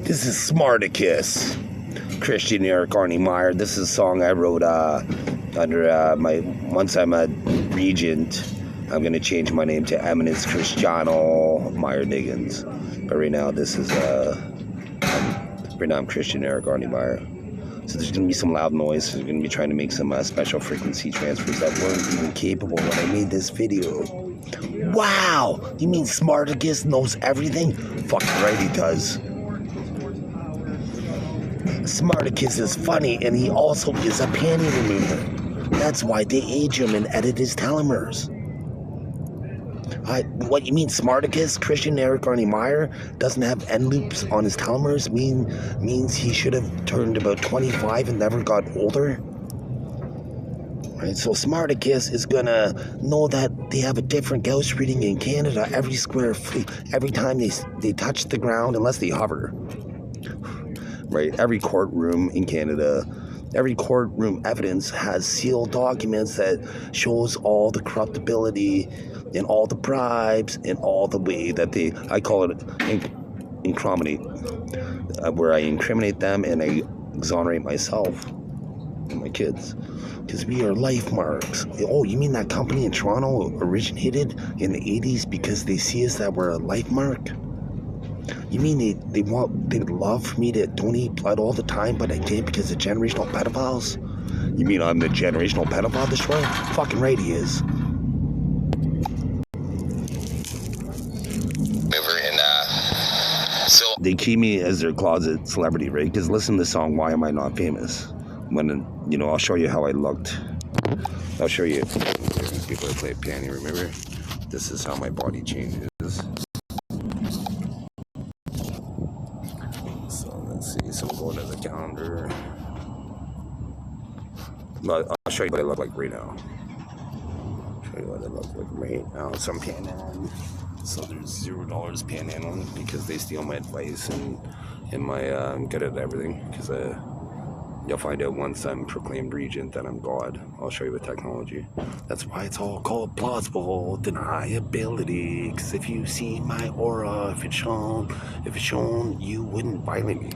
This is Smarticus, Christian Eric Arnie Meyer. This is a song I wrote under once I'm a regent, I'm going to change my name to Eminence Cristiano Meyer Diggins. But right now, this is, right now I'm Christian Eric Arnie Meyer. So there's going to be some loud noise. There's going to be trying to make some special frequency transfers that weren't even capable when I made this video. Wow! You mean Smarticus knows everything? Fucking right he does. Smarticus is funny, and he also is a panty remover. That's why they age him and edit his telomeres. What you mean, Smarticus, Christian Eric Arnie Meyer, doesn't have end loops on his telomeres? Means he should have turned about 25 and never got older? Right, so Smarticus is gonna know that they have a different Gauss reading in Canada every time they touch the ground, unless they hover. Right, every courtroom in Canada, every courtroom evidence has sealed documents that shows all the corruptibility and all the bribes and all the way that I call it incriminate, where I incriminate them and I exonerate myself and my kids. Because we are life marks. Oh, you mean that company in Toronto originated in the 80s because they see us that we're a life mark? You mean they would love for me to donate blood all the time, but I can't because of generational pedophiles? You mean I'm the generational pedophile destroyer? Fucking right he is. So they keep me as their closet celebrity, right? Because listen to the song, Why Am I Not Famous? When, you know, I'll show you how I looked. I'll show you. People that play piano, remember? This is how my body changes. So let's see. So we'll go to the calendar. But I'll show you what I look like right now. Show you what I look like right now. So I'm panhandling. So there's $0 panhandling because they steal my advice and my good at everything. Because you'll find out once I'm proclaimed regent that I'm God. I'll show you with technology. That's why it's all called plausible deniability. Because if you see my aura, if it's shown, you wouldn't violate me.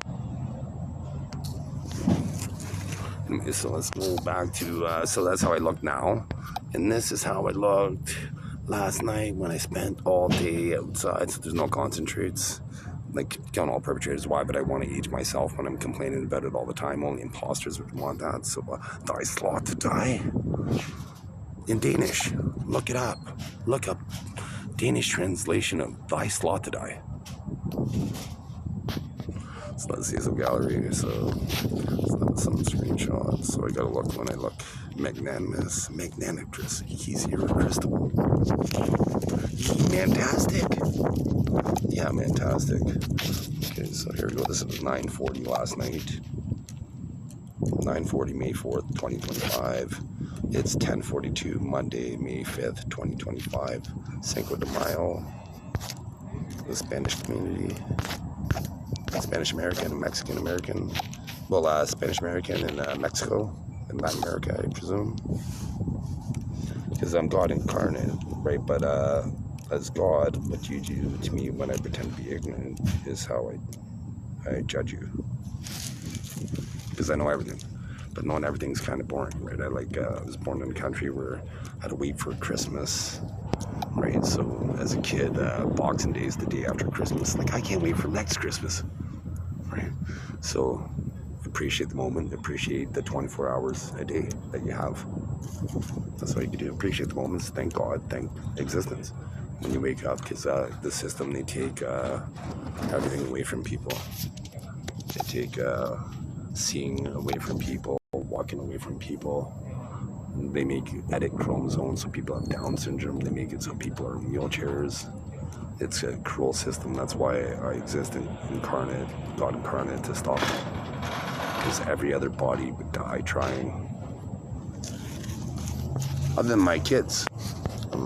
Okay, so let's go back to, so that's how I look now. And this is how I looked last night when I spent all day outside. So there's no concentrates. Like, killing all perpetrators. Why? But I want to age myself when I'm complaining about it all the time. Only imposters would want that. So, die slot to die. In Danish. Look it up. Look up Danish translation of die slot to die. So let's see some gallery. So some screenshots. So I gotta look when I look magnanimous, magnanimous, he's irresistible. Fantastic. Yeah, fantastic. Okay, so here we go. This is 9:40 last night. 9:40, May 4th, 2025. It's 10:42, Monday, May 5th, 2025. Cinco de Mayo. The Spanish community. Spanish American and Mexican American. Well, Spanish American in Mexico and Latin America, I presume. Because I'm God incarnate, right? But as God, what you do to me when I pretend to be ignorant is how I judge you. Because I know everything. But knowing everything's kind of boring, right? I was born in a country where I had to wait for Christmas, right? So as a kid, Boxing Day is the day after Christmas. Like, I can't wait for next Christmas, right? So appreciate the moment, appreciate the 24 hours a day that you have. That's what you can do. Appreciate the moments, thank God, thank existence when you wake up, because the system, they take everything away from people. They take seeing away from people, walking away from people. They make edit chromosomes so people have Down syndrome. They make it so people are in wheelchairs. It's a cruel system. That's why I exist incarnate, God incarnate, to stop it. Because every other body would die trying. Other than my kids. So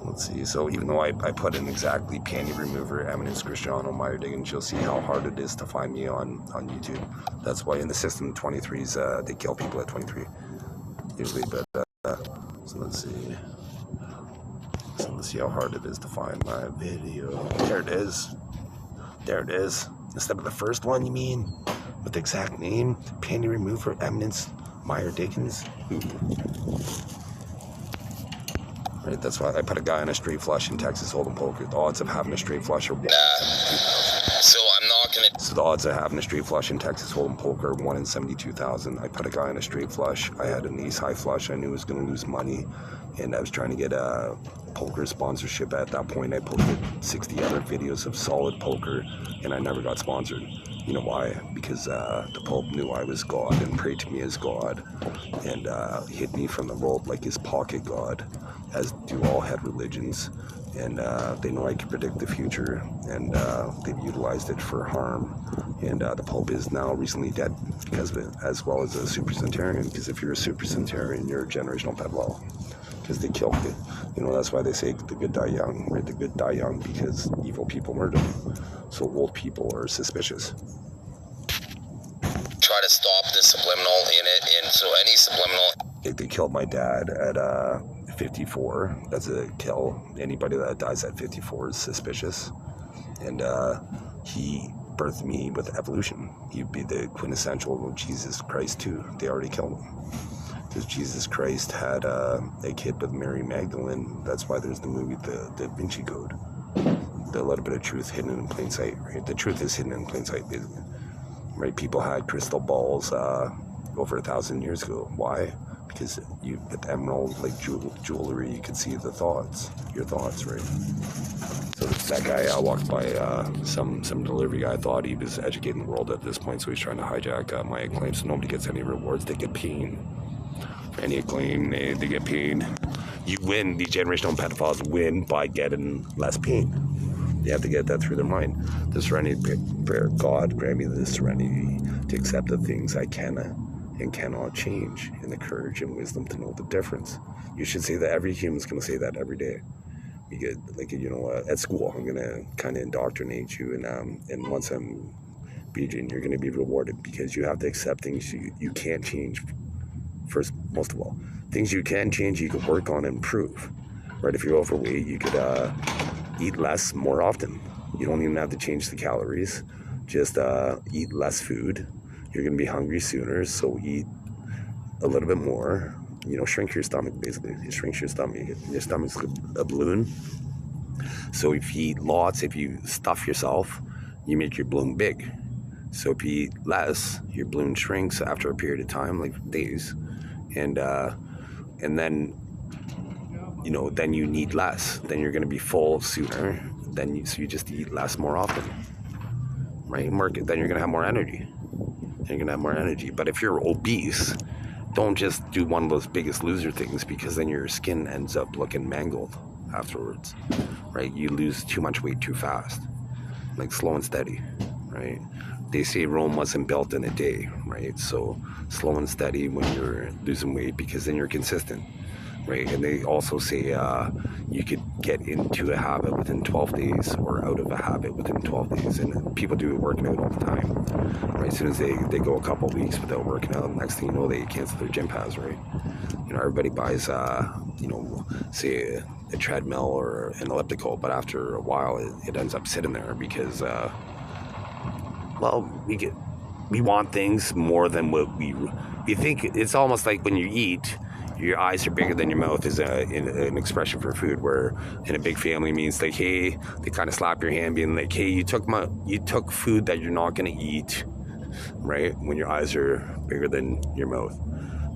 let's see. So even though I put in exactly panty remover, Eminence Cristiano Meyer Diggins, you'll see how hard it is to find me on YouTube. That's why in the system, 23s, they kill people at 23 usually. But so let's see. So let's see how hard it is to find my video. There it is. There it is. Instead of the first one, you mean? With the exact name? Panty remover, Eminence, Meyer Dickens? Ooh. Right, that's why I put a guy on a straight flush in Texas Hold'em poker. The odds of having a straight flush are 1 in 72,000. So I'm not gonna. So the odds of having a straight flush in Texas Hold'em poker are 1 in 72,000. I put a guy on a straight flush. I had an ace high flush. I knew I was going to lose money, and I was trying to get a poker sponsorship at that point. I posted 60 other videos of solid poker, and I never got sponsored. You know why? Because the Pope knew I was God and prayed to me as God, and hid me from the world like his pocket God, as do all head religions. And they know I can predict the future, and they've utilized it for harm. And the Pope is now recently dead because of it, as well as a super centurion. Because if you're a super centurion, you're a generational pedophile. Because they killed it. You know, that's why they say the good die young, right? The good die young because evil people murder them. So old people are suspicious. Try to stop the subliminal in it, and so any subliminal. They killed my dad at 54. That's a kill. Anybody that dies at 54 is suspicious. And he birthed me with evolution. He'd be the quintessential of Jesus Christ too. They already killed him. Because Jesus Christ had a kid with Mary Magdalene. That's why there's the movie The Da Vinci Code. The little bit of truth hidden in plain sight, right? The truth is hidden in plain sight, basically. Right? People had crystal balls over 1,000 years ago. Why? Because you, with emerald like jewelry, you could see the thoughts, your thoughts, right? So that guy walked by some delivery guy thought he was educating the world at this point, so he's trying to hijack my acclaim, so nobody gets any rewards. They get pain. For any acclaim, they get pain. You win. These generational pedophiles win by getting less pain. They have to get that through their mind. The serenity prayer, God grant me the serenity to accept the things I can and cannot change, and the courage and wisdom to know the difference. You should say that. Every human's going to say that every day. You get, like, you know, at school, I'm going to kind of indoctrinate you, and once I'm BJing, you're going to be rewarded because you have to accept things you can't change. First, most of all, things you can change, you can work on and improve. Right? If you're overweight, you could eat less more often. You don't even have to change the calories. Just eat less food. You're going to be hungry sooner, so eat a little bit more. You know, shrink your stomach, basically. It shrinks your stomach. Your stomach's a balloon. So if you eat lots, if you stuff yourself, you make your balloon big. So if you eat less, your balloon shrinks after a period of time, like days. And then, you know, then you need less. Then you're going to be full sooner. So you just eat less more often. Right? Then you're going to have more energy. You're going to have more energy. But if you're obese, don't just do one of those Biggest Loser things, because then your skin ends up looking mangled afterwards, right? You lose too much weight too fast, like slow and steady, right? They say Rome wasn't built in a day, right? So slow and steady when you're losing weight, because then you're consistent, right? And they also say you could get into a habit within 12 days or out of a habit within 12 days. And people do working out all the time, right? As soon as they go a couple of weeks without working out, next thing you know, they cancel their gym pass, right? You know, everybody buys, you know, say a treadmill or an elliptical, but after a while it ends up sitting there because, well, we want things more than what we think. It's almost like when you eat, your eyes are bigger than your mouth is an expression for food, where in a big family means like, hey, they kind of slap your hand being like, hey, you took food that you're not going to eat, right? When your eyes are bigger than your mouth,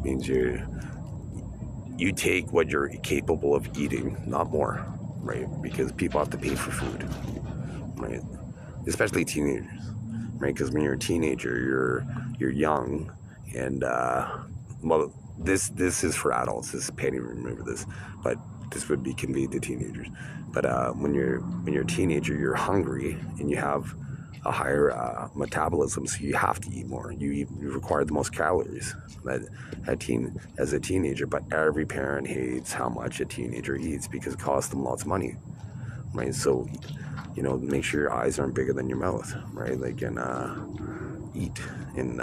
means you take what you're capable of eating, not more, right? Because people have to pay for food, right? Especially teenagers, right? Because when you're a teenager, you're young, and well, this is for adults. This is panty remover. But this would be conveyed to teenagers. But when you're a teenager, you're hungry and you have a higher metabolism, so you have to eat more. You require the most calories as a teenager. But every parent hates how much a teenager eats because it costs them lots of money, right? So, you know, make sure your eyes aren't bigger than your mouth, right? Like, and eat and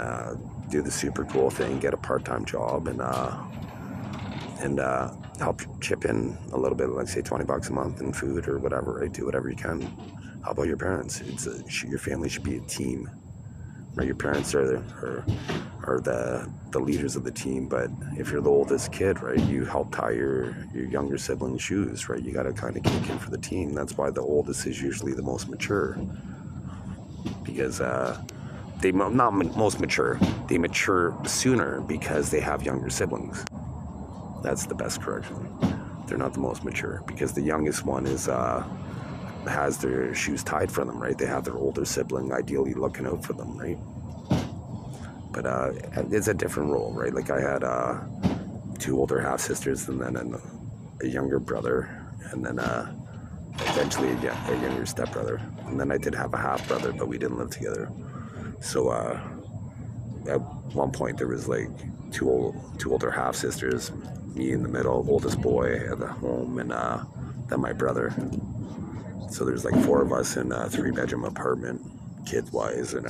do the super cool thing, get a part-time job, and help chip in a little bit, like say $20 a month in food or whatever, right? Do whatever you can, How about your parents? Your family should be a team, right? Your parents are the leaders of the team, but if you're the oldest kid, right, you help tie your younger sibling's shoes, right? You got to kind of kick in for the team. That's why the oldest is usually the most mature, because they not most mature. They mature sooner because they have younger siblings. That's the best correction. They're not the most mature because the youngest one has their shoes tied for them, right? They have their older sibling ideally looking out for them, right? But it's a different role, right? Like I had 2 older half sisters, and then a younger brother, and then eventually a younger stepbrother, and then I did have a half brother, but we didn't live together. So at one point there was like two older half sisters, me in the middle, oldest boy at the home, and then my brother. So there's like 4 of us in a 3-bedroom apartment, kids wise, and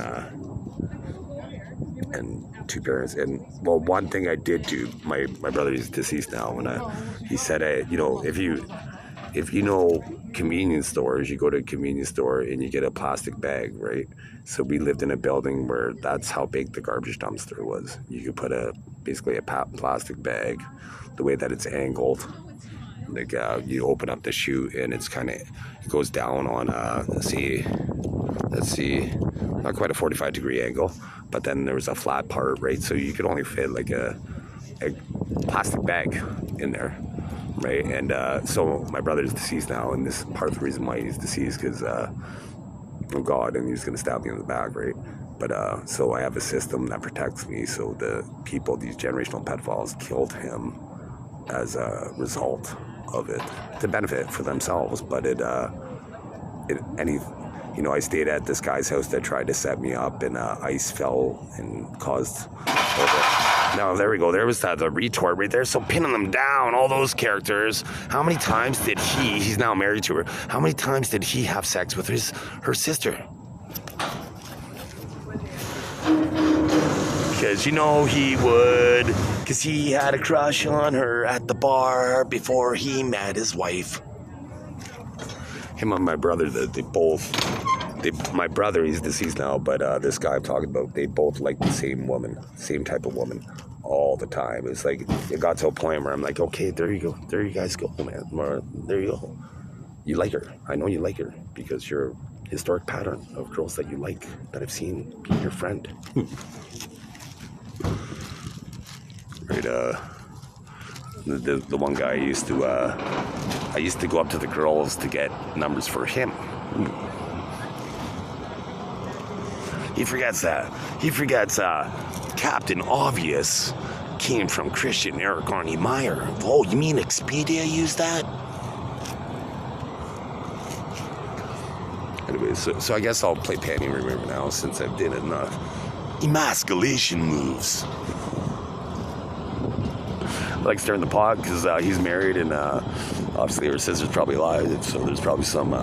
2 parents. And well, one thing I did do, my brother is deceased now, and he said, if you know convenience stores, you go to a convenience store and you get a plastic bag, right? So we lived in a building where that's how big the garbage dumpster was. You could put basically a plastic bag, the way that it's angled. Like you open up the chute and it goes down on let's see, not quite a 45-degree angle, but then there was a flat part, right? So you could only fit like a plastic bag in there, right? And so my brother's deceased now, and this is part of the reason why he's deceased, because of God, and he's gonna stab me in the back, right? But so I have a system that protects me. So the people, these generational pedophiles, killed him as a result of it to benefit for themselves. But I stayed at this guy's house that tried to set me up, and ice fell and caused. Now there we go. There was the retort right there. So pinning them down, all those characters. How many times did he's now married to her, how many times did he have sex with her sister? Because he would, because he had a crush on her at the bar before he met his wife. Him and my brother, my brother, he's deceased now, but this guy I'm talking about, they both like the same woman, same type of woman, all the time. It's like, it got to a point where I'm like, okay, there you go, there you guys go, man, there you go. You like her, I know you like her, because you're a historic pattern of girls that you like, that I've seen being your friend. Right, the one guy I used to go up to the girls to get numbers for him. He forgets that. He forgets Captain Obvious came from Christian Eric Arnie Meyer. Oh, you mean Expedia used that? Anyway, so I guess I'll play Panty Remover now, since I've done enough emasculation moves. I like stirring the pot because he's married, and obviously her sister's probably alive, so there's probably some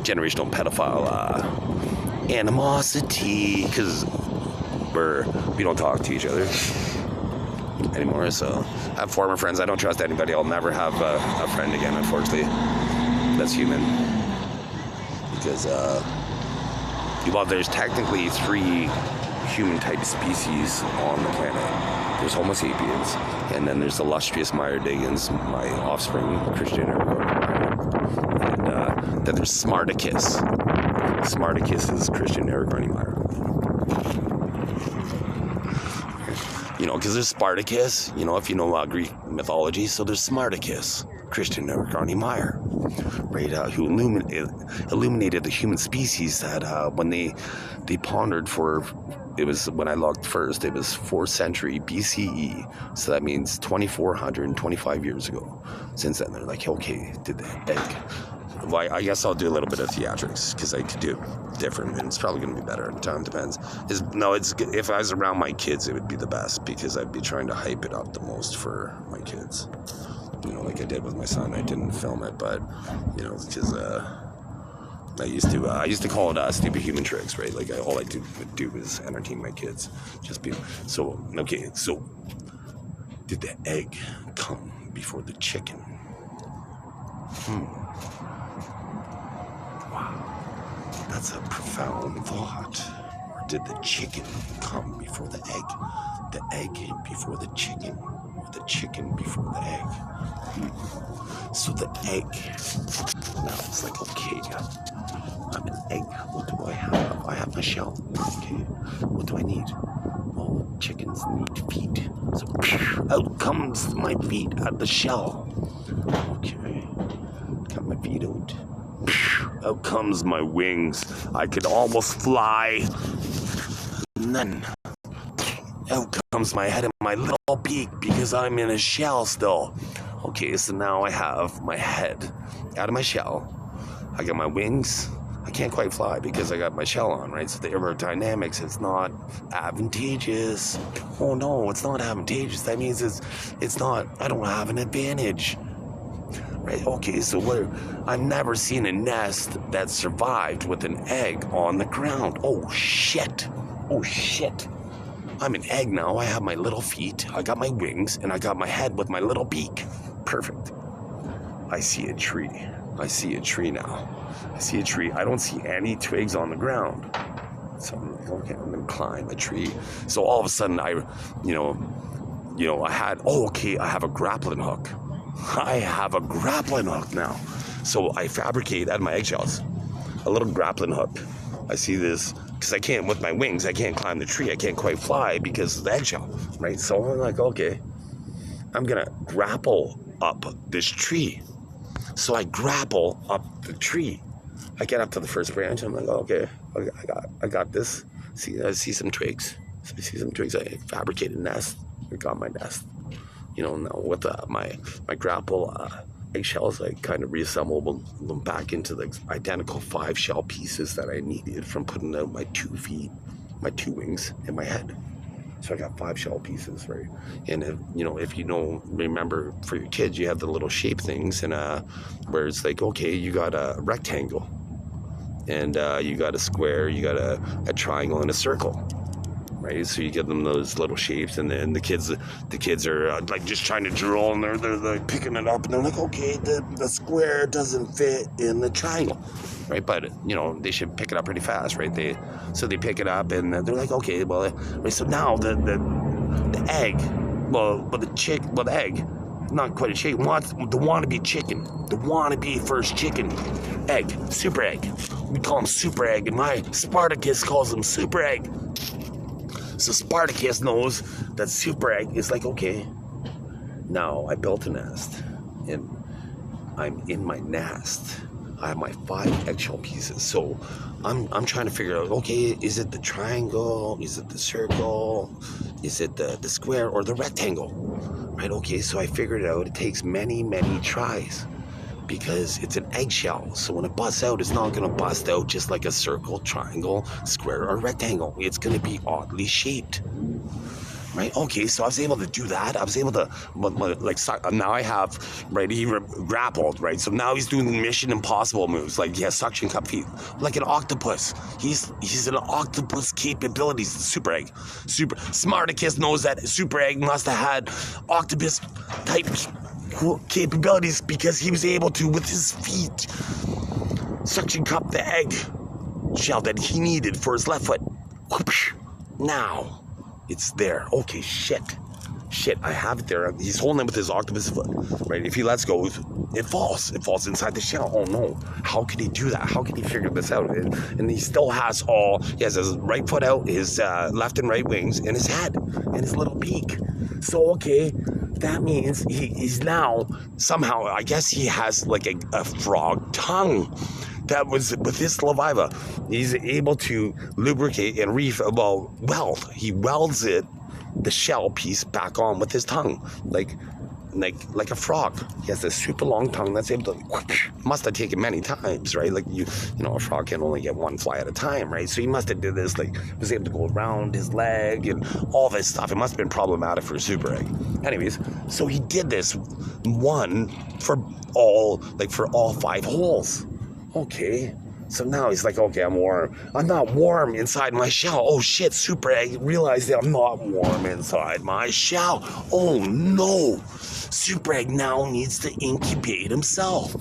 generational pedophile animosity, because we don't talk to each other anymore. So I have former friends. I don't trust anybody. I'll never have a friend again, unfortunately. That's human. Because there's technically 3 human-type species on the planet. There's Homo sapiens, and then there's illustrious Meyer Diggins, my offspring, Christian Eric, and then there's Smarticus. Smarticus is Christian Eric Meyer. Because there's Spartacus, if you know Greek mythology, so there's Smarticus, Christian Eric Meyer, right? Who illuminated the human species that when they pondered for. It was, when I looked first, it was 4th century BCE. So that means 2,425 years ago. Since then, they're like, okay, did the egg. Well, I guess I'll do a little bit of theatrics, because I could do it different, and it's probably going to be better. Time depends. If I was around my kids, it would be the best, because I'd be trying to hype it up the most for my kids. Like I did with my son. I didn't film it, but, because... I used to call it stupid human tricks, right? Like all I would do is entertain my kids. So did the egg come before the chicken? Wow. That's a profound thought. Or did the chicken come before the egg? The egg before the chicken? Or the chicken before the egg? So the egg. Now it's like, okay, I'm an egg. What do I have? I have my shell. Okay, what do I need? Oh, chickens need feet. So out comes my feet at the shell. Okay, got my feet out. Out comes my wings. I could almost fly. And then out comes my head and my little beak because I'm in a shell still. Okay, so now I have my head out of my shell. I got my wings. I can't quite fly because I got my shell on, right? So the aerodynamics is not advantageous. Oh no, it's not advantageous. That means it's not, I don't have an advantage. Right, okay, so I've never seen a nest that survived with an egg on the ground. Oh shit. I'm an egg now. I have my little feet, I got my wings, and I got my head with my little beak. Perfect. I see a tree now. I see a tree. I don't see any twigs on the ground. So I'm like, okay, I'm gonna climb a tree. So all of a sudden I have a grappling hook. I have a grappling hook now. So I fabricate out of my eggshells a little grappling hook. I see this, because I can't, with my wings, I can't climb the tree. I can't quite fly because of the eggshell, right? So I'm like, okay, I'm going to grapple up this tree. So I grapple up the tree. I get up to the first branch. I'm like, okay, I got this. I see some twigs. I fabricated a nest. I got my nest. Now with my grapple eggshells, I kind of reassembled them back into the identical 5 shell pieces that I needed from putting out my 2 feet, my 2 wings, and my head. So I got 5 shell pieces, right? And if you don't remember, for your kids, you have the little shape things, and where it's like, okay, you got a rectangle, and you got a square, you got a triangle, and a circle. Right, so you give them those little shapes, and then the kids are like just trying to draw, and they're like picking it up, and they're like, okay, the square doesn't fit in the triangle, right? But they should pick it up pretty fast, right? They pick it up, and they're like, okay, well, right, so now the egg, the egg, not quite a chicken, wants the wannabe chicken, the wannabe first chicken, egg, super egg. We call him super egg, and my Smarticus calls him super egg. So Smarticus knows that super egg is like, okay, now I built a nest, and I'm in my nest. I have my 5 eggshell pieces. So I'm trying to figure out, okay, is it the triangle? Is it the circle? Is it the square or the rectangle? Right, okay, so I figured it out. It takes many, many tries, because it's an eggshell. So when it busts out, it's not going to bust out just like a circle, triangle, square, or rectangle. It's going to be oddly shaped. Right? Okay, so I was able to do that. I was able to, now I have, right, he grappled, right? So now he's doing the Mission Impossible moves, like he has suction cup feet, like an octopus. He's an octopus capabilities, super egg. Smarticus knows that super egg must have had octopus type capabilities, because he was able to, with his feet, suction cup the egg shell that he needed for his left foot. Now it's there. Okay, shit, I have it there. He's holding it with his octopus foot, right? If he lets go, it falls inside the shell. Oh no, how could he do that? How can he figure this out? And he still has he has his right foot out, his left and right wings, and his head, and his little beak. So, okay, that means he's now, somehow, I guess he has like a frog tongue. That was with his saliva. He's able to lubricate and weld. He welds the shell piece back on with his tongue, like a frog. He has this super long tongue that's able to, must have taken many times, right? Like a frog can only get 1 fly at a time, right? So he must have did this, like, was able to go around his leg and all this stuff. It must have been problematic for a super egg. Anyways, so he did this one for all 5 holes. Okay, so now he's like, okay, I'm warm. I'm not warm inside my shell. Oh shit, super egg realized that I'm not warm inside my shell. Oh no, super egg now needs to incubate himself.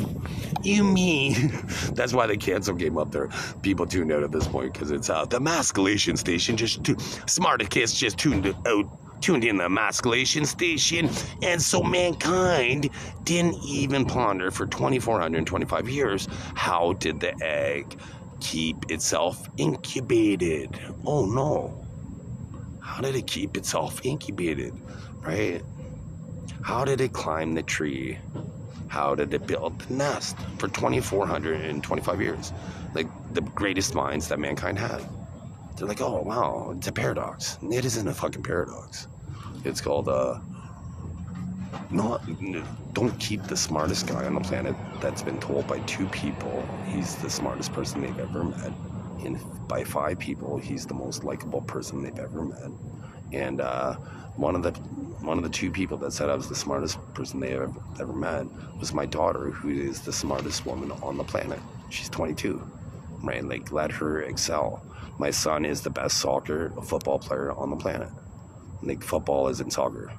You mean? That's why the cancel game up there. People tuned out at this point because it's the emasculation station Smarticus just tuned in the emasculation station, and so mankind didn't even ponder for 2,425 years how did the egg keep itself incubated. Oh no. How did it keep itself incubated, right? How did it climb the tree? How did it build the nest for 2,425 years? Like the greatest minds that mankind had. They're like, oh wow, it's a paradox. It isn't a fucking paradox. It's called don't keep the smartest guy on the planet. That's been told by 2 people he's the smartest person they've ever met. And by 5 people, he's the most likable person they've ever met. And one of the 2 people that said I was the smartest person they ever met was my daughter, who is the smartest woman on the planet. She's 22, right? Like, let her excel. My son is the best football player on the planet. Like, football isn't soccer,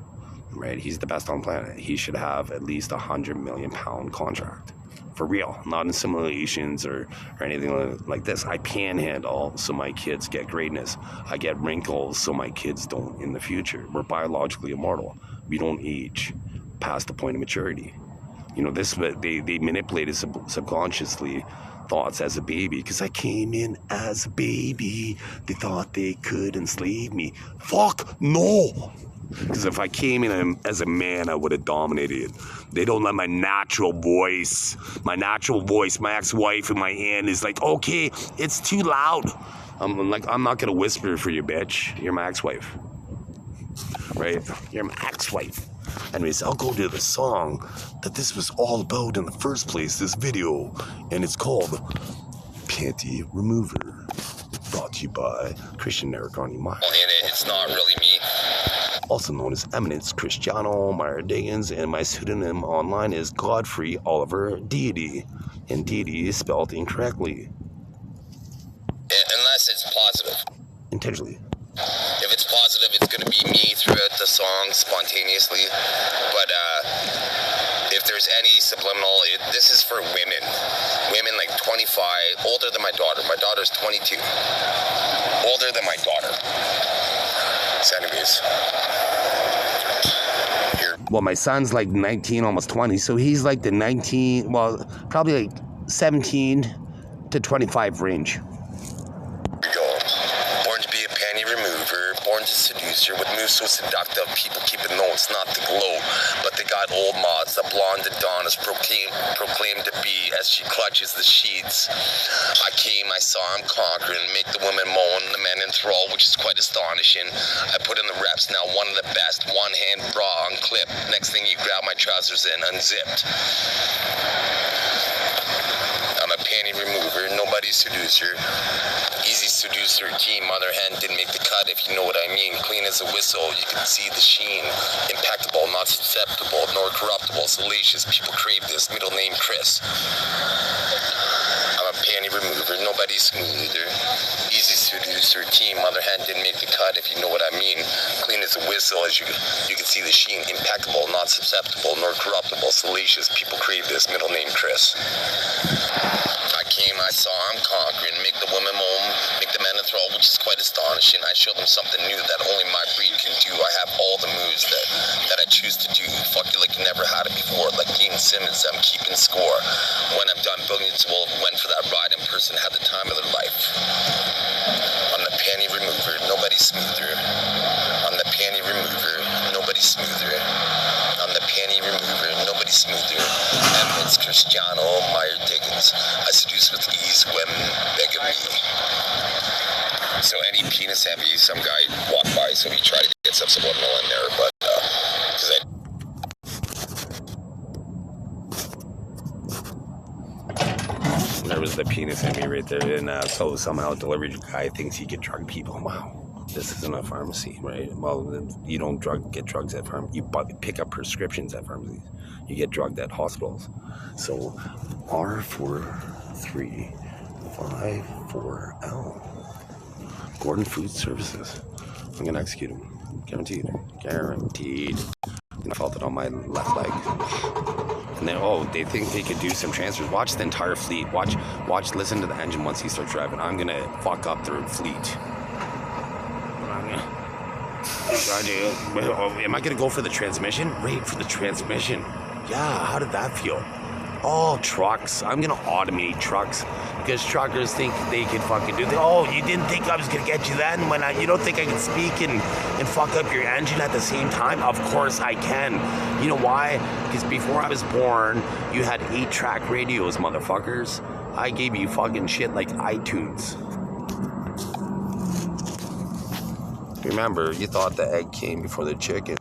right? He's the best on the planet. He should have at least £100 million contract. For real, not in simulations or anything like this. I panhandle so my kids get greatness. I get wrinkles so my kids don't in the future. We're biologically immortal. We don't age past the point of maturity. You know, they manipulated subconsciously thoughts as a baby because I came in as a baby. They thought they could enslave me. Fuck no. Because if I came in as a man, I would have dominated. They don't let my natural voice, my ex-wife in my hand is like, okay, it's too loud. I'm like, I'm not going to whisper for you, bitch. You're my ex-wife. Right? You're my ex-wife. Anyways, I'll go to the song that this was all about in the first place, this video. And it's called Panty Remover. Brought to you by Christian Narragani Meyer. It's not really me. Also known as Eminence Cristiano Meyer Diggins, and my pseudonym online is Godfrey Oliver Deity, and Deity is spelled incorrectly. Unless it's positive. Intentionally. If it's positive, it's going to be me throughout the song spontaneously. But if there's any subliminal, this is for women. Women like 25, older than my daughter. My daughter's 22. Older than my daughter. Anyways. Well, my son's like 19, almost 20, so he's like the 19, well, probably like 17 to 25 range. Born to be a panty remover, born to seduce her with moves so seductive, people keep it known it's not the glow, but they got old mods, the blonde Adonis proclaimed to be as she clutches the sheets. I saw him conquering, make the women moan, the men enthrall, which is quite astonishing. I put in the reps, now one of the best, one hand bra unclipped. Next thing you grab my trousers in, unzipped. I'm a panty remover, nobody's seducer. Easy seducer team, other hand didn't make the cut if you know what I mean. Clean as a whistle, you can see the sheen. Impeccable, not susceptible, nor corruptible, salacious, people crave this, middle name Chris. I'm a panty remover, nobody's smoother. Easy seducer team, other hand didn't make the cut if you know what I mean. Clean as a whistle, as you can see the sheen. Impeccable, not susceptible, nor corruptible, salacious, people crave this, middle name Chris. I saw him conquering, make the women moan, make the men enthrall, which is quite astonishing. I showed them something new that only my breed can do. I have all the moves that I choose to do. Fuck you like you never had it before. Like Dean Simmons, I'm keeping score. When I'm done, billions will have went for that ride in person, had the time of their life. I'm the panty remover, nobody's smoother. I'm the panty remover, nobody's smoother. I'm the panty remover, nobody's smoother. Eminence Cristiano Meyer Diggins. I seduce with ease women beg of me. So any penis heavy, some guy walked by, so he tried to get some subliminal in there, but there was the penis heavy right there, and so somehow delivery guy thinks he can drug people. Wow. This isn't a pharmacy, right? Well, you don't get drugs at pharmacies. You pick up prescriptions at pharmacies. You get drugged at hospitals. So R4354L. Gordon Food Services. I'm going to execute him. Guaranteed. Guaranteed. I felt it on my left leg. And then, oh, they think they could do some transfers. Watch the entire fleet. Watch, listen to the engine once he starts driving. I'm gonna fuck up their fleet. Am I gonna go for the transmission? Right, for the transmission. Yeah, how did that feel? Oh, trucks. I'm gonna automate trucks because truckers think they can fucking do that. Oh, you didn't think I was gonna get you then? You don't think I can speak and fuck up your engine at the same time? Of course I can. You know why? Because before I was born, you had 8-track radios, motherfuckers. I gave you fucking shit like iTunes. Remember, you thought the egg came before the chicken.